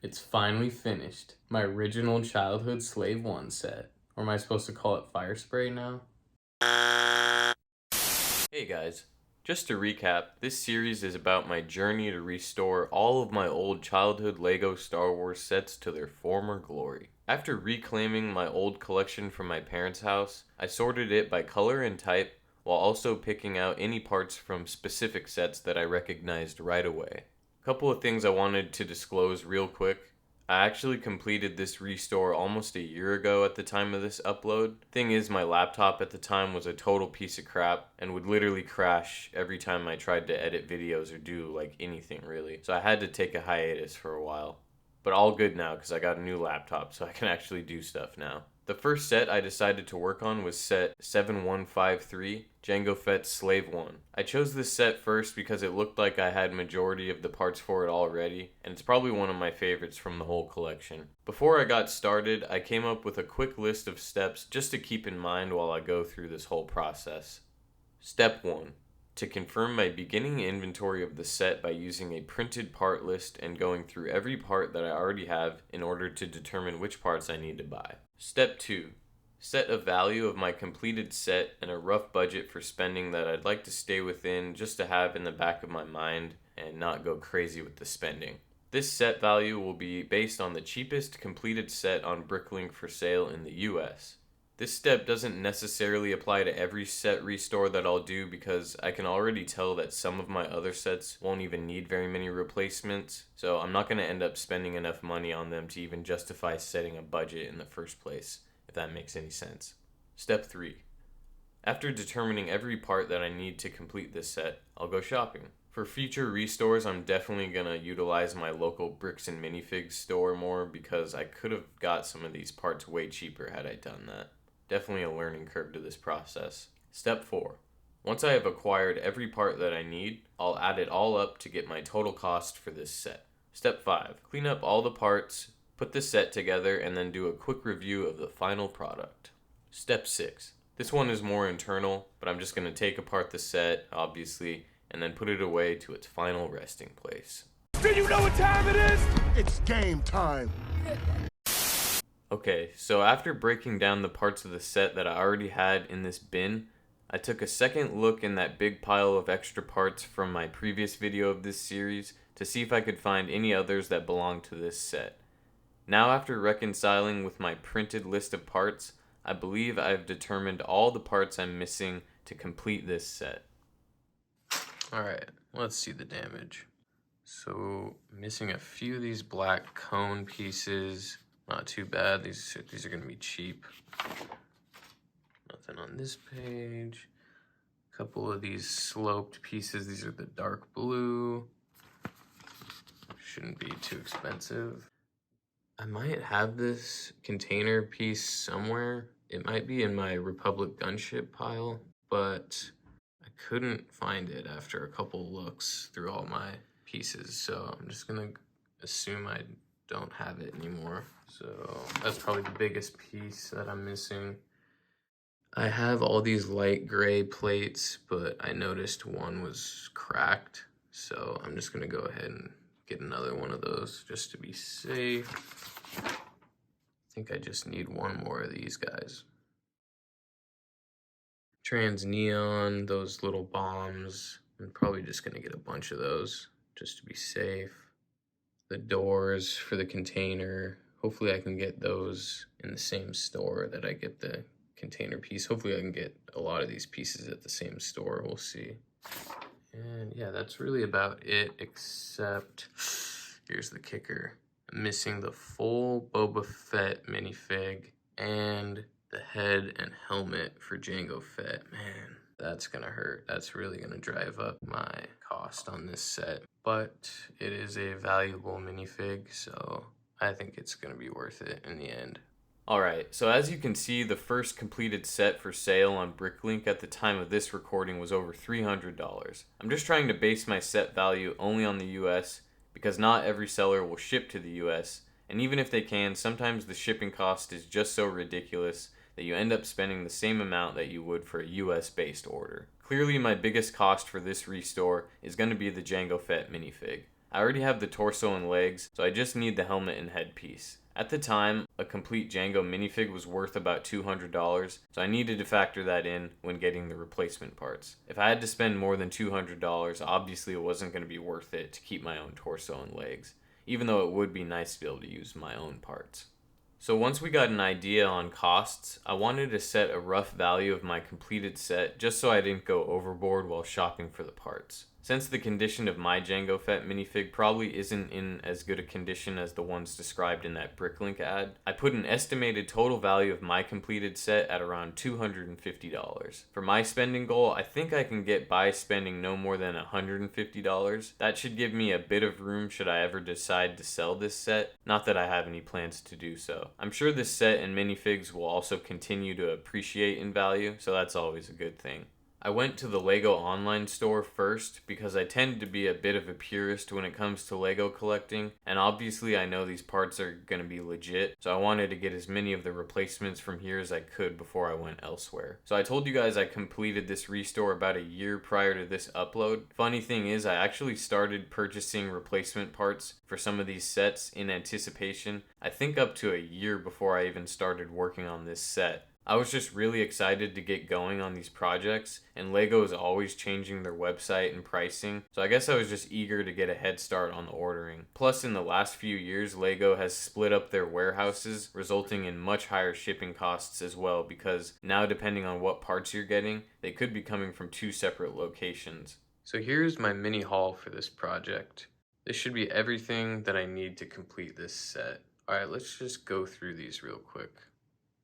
It's finally finished. My original childhood Slave 1 set. Or am I supposed to call it Firespray now? Hey guys, just to recap, this series is about my journey to restore all of my old childhood LEGO Star Wars sets to their former glory. After reclaiming my old collection from my parents' house, I sorted it by color and type, while also picking out any parts from specific sets that I recognized right away. A couple of things I wanted to disclose real quick. I actually completed this restore almost a year ago at the time of this upload. Thing is, my laptop at the time was a total piece of crap and would literally crash every time I tried to edit videos or do like anything really. So I had to take a hiatus for a while. But all good now because I got a new laptop so I can actually do stuff now. The first set I decided to work on was set 7153, Jango Fett's Slave 1. I chose this set first because it looked like I had majority of the parts for it already, and it's probably one of my favorites from the whole collection. Before I got started, I came up with a quick list of steps just to keep in mind while I go through this whole process. Step 1. To confirm my beginning inventory of the set by using a printed part list and going through every part that I already have in order to determine which parts I need to buy. Step 2. Set a value of my completed set and a rough budget for spending that I'd like to stay within just to have in the back of my mind and not go crazy with the spending. This set value will be based on the cheapest completed set on Bricklink for sale in the US. This step doesn't necessarily apply to every set restore that I'll do because I can already tell that some of my other sets won't even need very many replacements, so I'm not going to end up spending enough money on them to even justify setting a budget in the first place, if that makes any sense. Step 3. After determining every part that I need to complete this set, I'll go shopping. For future restores, I'm definitely going to utilize my local Bricks and Minifigs store more because I could have got some of these parts way cheaper had I done that. Definitely a learning curve to this process. Step 4. Once I have acquired every part that I need, I'll add it all up to get my total cost for this set. Step 5. Clean up all the parts, put the set together, and then do a quick review of the final product. Step 6. This one is more internal, but I'm just going to take apart the set, obviously, and then put it away to its final resting place. Do you know what time it is? It's game time. Okay, so after breaking down the parts of the set that I already had in this bin, I took a second look in that big pile of extra parts from my previous video of this series to see if I could find any others that belong to this set. Now after reconciling with my printed list of parts, I believe I've determined all the parts I'm missing to complete this set. Alright, let's see the damage. So, missing a few of these black cone pieces. Not too bad. These are going to be cheap. Nothing on this page. A couple of these sloped pieces. These are the dark blue. Shouldn't be too expensive. I might have this container piece somewhere. It might be in my Republic gunship pile, but I couldn't find it after a couple looks through all my pieces. So I'm just going to assume I don't have it anymore. So that's probably the biggest piece that I'm missing. I have all these light gray plates, but I noticed one was cracked. So I'm just gonna go ahead and get another one of those just to be safe. I think I just need one more of these guys. Trans neon, those little bombs. I'm probably just gonna get a bunch of those just to be safe. The doors for the container. Hopefully I can get those in the same store that I get the container piece. Hopefully I can get a lot of these pieces at the same store. We'll see. And yeah, that's really about it, except here's the kicker. I'm missing the full Boba Fett minifig and the head and helmet for Jango Fett. Man, that's gonna hurt. That's really gonna drive up my cost on this set. But it is a valuable minifig, so I think it's gonna be worth it in the end. Alright, so as you can see, the first completed set for sale on Bricklink at the time of this recording was over $300. I'm just trying to base my set value only on the US because not every seller will ship to the US, and even if they can, sometimes the shipping cost is just so ridiculous that you end up spending the same amount that you would for a US-based order. Clearly my biggest cost for this restore is going to be the Jango Fett minifig. I already have the torso and legs, so I just need the helmet and headpiece. At the time, a complete Jango minifig was worth about $200, so I needed to factor that in when getting the replacement parts. If I had to spend more than $200, obviously it wasn't going to be worth it to keep my own torso and legs, even though it would be nice to be able to use my own parts. So once we got an idea on costs, I wanted to set a rough value of my completed set just so I didn't go overboard while shopping for the parts. Since the condition of my Jango Fett minifig probably isn't in as good a condition as the ones described in that Bricklink ad, I put an estimated total value of my completed set at around $250. For my spending goal, I think I can get by spending no more than $150. That should give me a bit of room should I ever decide to sell this set, not that I have any plans to do so. I'm sure this set and minifigs will also continue to appreciate in value, so that's always a good thing. I went to the LEGO online store first because I tend to be a bit of a purist when it comes to LEGO collecting, and obviously I know these parts are going to be legit, so I wanted to get as many of the replacements from here as I could before I went elsewhere. So I told you guys I completed this restore about a year prior to this upload. Funny thing is, I actually started purchasing replacement parts for some of these sets in anticipation, I think up to a year before I even started working on this set. I was just really excited to get going on these projects, and LEGO is always changing their website and pricing, so I guess I was just eager to get a head start on the ordering. Plus, in the last few years, LEGO has split up their warehouses, resulting in much higher shipping costs as well, because now depending on what parts you're getting, they could be coming from 2 separate locations. So here's my mini haul for this project. This should be everything that I need to complete this set. Alright, let's just go through these real quick.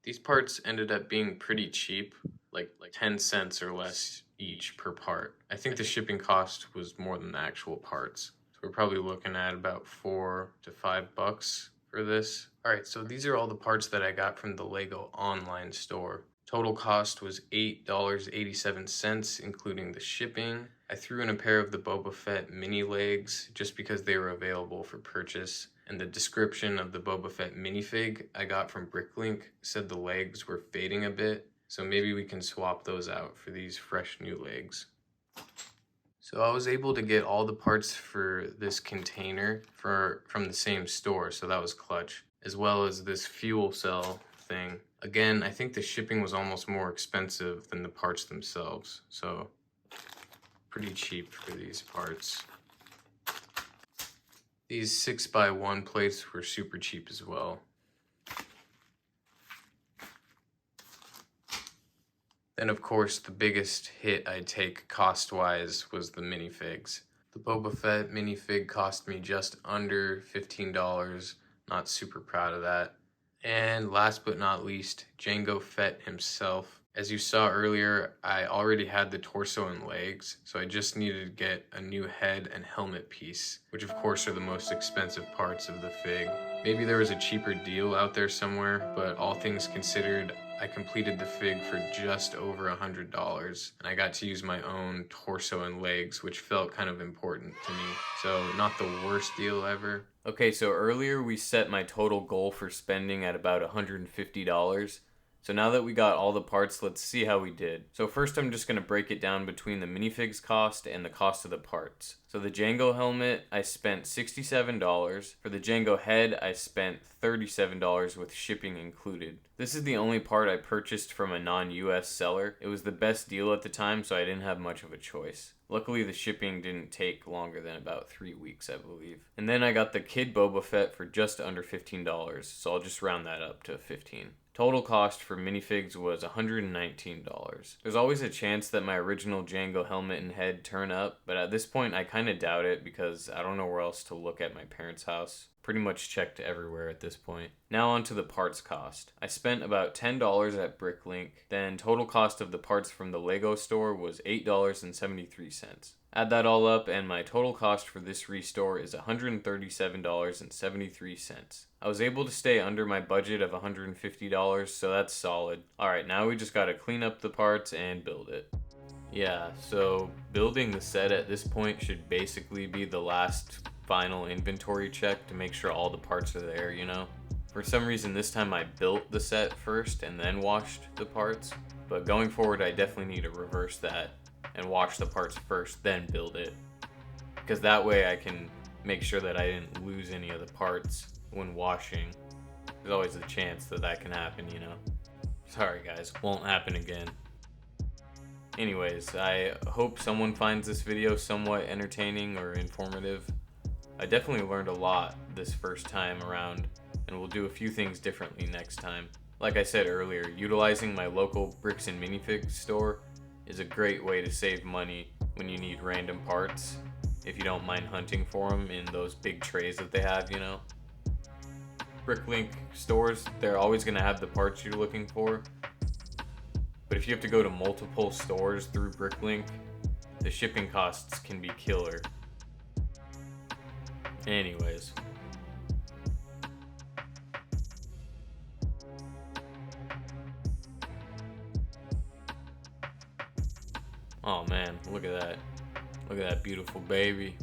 These parts ended up being pretty cheap, like 10 cents or less each per part. I think the shipping cost was more than the actual parts. So we're probably looking at about $4 to $5 for this. Alright, so these are all the parts that I got from the LEGO online store. Total cost was $8.87, including the shipping. I threw in a pair of the Boba Fett mini legs just because they were available for purchase. And the description of the Boba Fett minifig I got from Bricklink said the legs were fading a bit, so maybe we can swap those out for these fresh new legs. So I was able to get all the parts for this container from the same store, so that was clutch, as well as this fuel cell thing. Again, I think the shipping was almost more expensive than the parts themselves, so pretty cheap for these parts. These 6x1 plates were super cheap as well. Then of course the biggest hit I'd take cost-wise was the minifigs. The Boba Fett minifig cost me just under $15, not super proud of that. And last but not least, Jango Fett himself. As you saw earlier, I already had the torso and legs, so I just needed to get a new head and helmet piece, which of course are the most expensive parts of the fig. Maybe there was a cheaper deal out there somewhere, but all things considered, I completed the fig for just over $100, and I got to use my own torso and legs, which felt kind of important to me. So not the worst deal ever. Okay, so earlier we set my total goal for spending at about $150. So now that we got all the parts, let's see how we did. So first I'm just going to break it down between the minifigs cost and the cost of the parts. So the Jango helmet, I spent $67. For the Jango head, I spent $37 with shipping included. This is the only part I purchased from a non-US seller. It was the best deal at the time, so I didn't have much of a choice. Luckily, the shipping didn't take longer than about 3 weeks, I believe. And then I got the Kid Boba Fett for just under $15, so I'll just round that up to $15. Total cost for minifigs was $119. There's always a chance that my original Jango helmet and head turn up, but at this point I kind of doubt it because I don't know where else to look at my parents' house. Pretty much checked everywhere at this point. Now on to the parts cost. I spent about $10 at Bricklink, then total cost of the parts from the LEGO store was $8.73. Add that all up and my total cost for this restore is $137.73. I was able to stay under my budget of $150, so that's solid. Alright, now we just gotta clean up the parts and build it. Yeah, so building the set at this point should basically be the last final inventory check to make sure all the parts are there, you know? For some reason this time I built the set first and then washed the parts, but going forward I definitely need to reverse that and wash the parts first, then build it. Because that way I can make sure that I didn't lose any of the parts when washing. There's always a chance that that can happen, you know. Sorry guys, won't happen again. Anyways, I hope someone finds this video somewhat entertaining or informative. I definitely learned a lot this first time around, and we'll do a few things differently next time. Like I said earlier, utilizing my local bricks and minifigs store is a great way to save money when you need random parts, if you don't mind hunting for them in those big trays that they have, you know. Bricklink stores, they're always going to have the parts you're looking for, but if you have to go to multiple stores through Bricklink, the shipping costs can be killer. Anyways. Oh man, look at that. Look at that beautiful baby.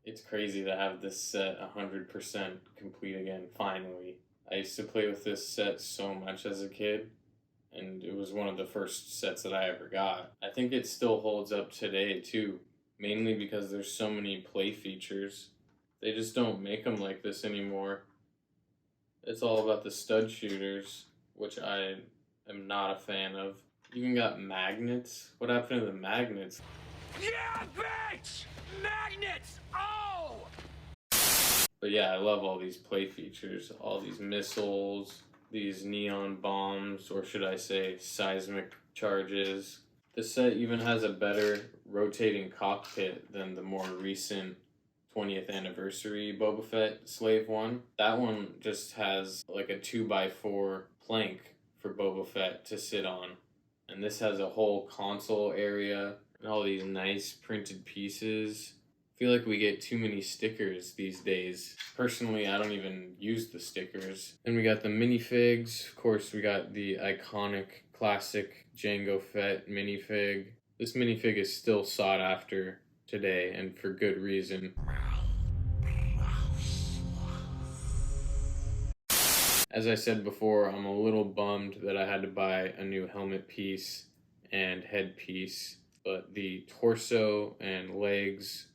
It's crazy to have this set 100% complete again, finally. I used to play with this set so much as a kid, and it was one of the first sets that I ever got. I think it still holds up today too, mainly because there's so many play features. They just don't make them like this anymore. It's all about the stud shooters, which I am not a fan of. You even got magnets. What happened to the magnets? Yeah, bitch! Magnets! Oh! But yeah, I love all these play features. All these missiles, these neon bombs, or should I say seismic charges. The set even has a better rotating cockpit than the more recent 20th anniversary Boba Fett Slave one. That one just has like a 2x4 plank for Boba Fett to sit on. And this has a whole console area and all these nice printed pieces. I feel like we get too many stickers these days. Personally, I don't even use the stickers. Then we got the minifigs. Of course, we got the iconic classic Jango Fett minifig. This minifig is still sought after today, and for good reason. As I said before, I'm a little bummed that I had to buy a new helmet piece and head piece, but the torso and legs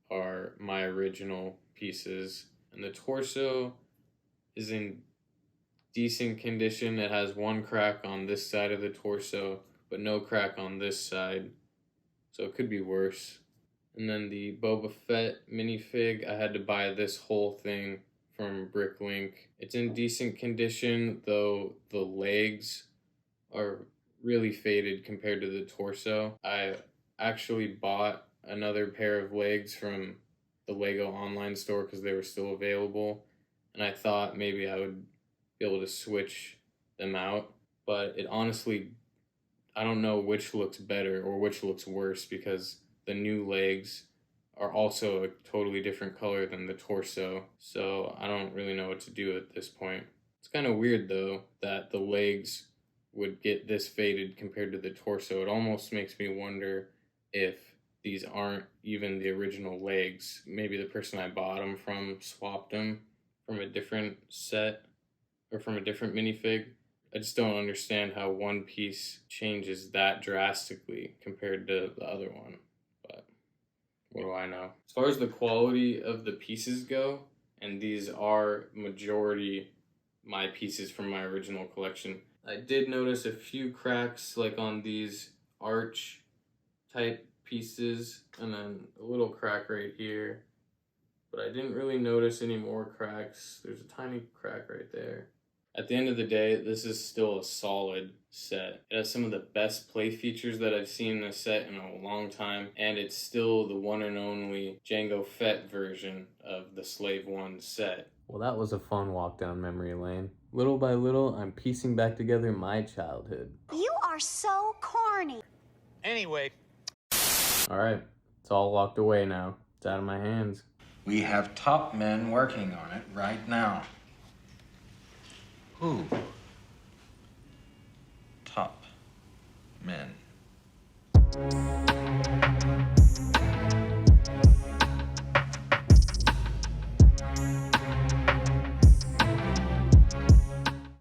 are my original pieces. And the torso is in decent condition. It has one crack on this side of the torso, but no crack on this side, so it could be worse. And then the Boba Fett minifig, I had to buy this whole thing from Bricklink. It's in decent condition, though the legs are really faded compared to the torso. I actually bought another pair of legs from the Lego online store because they were still available, and I thought maybe I would be able to switch them out, but it honestly, I don't know which looks better or which looks worse, because the new legs are also a totally different color than the torso, so I don't really know what to do at this point. It's kind of weird though that the legs would get this faded compared to the torso. It almost makes me wonder if these aren't even the original legs. Maybe the person I bought them from swapped them from a different set or from a different minifig. I just don't understand how one piece changes that drastically compared to the other one. But what do I know? As far as the quality of the pieces go, and these are majority my pieces from my original collection, I did notice a few cracks like on these arch type pieces, and then a little crack right here, but I didn't really notice any more cracks. There's a tiny crack right there. At the end of the day, this is still a solid set. It has some of the best play features that I've seen in a set in a long time, and it's still the one and only Jango Fett version of the Slave 1 set. Well, that was a fun walk down memory lane. Little by little, I'm piecing back together my childhood. You are so corny. Anyway. Alright, it's all locked away now. It's out of my hands. We have top men working on it right now. Who? Top men.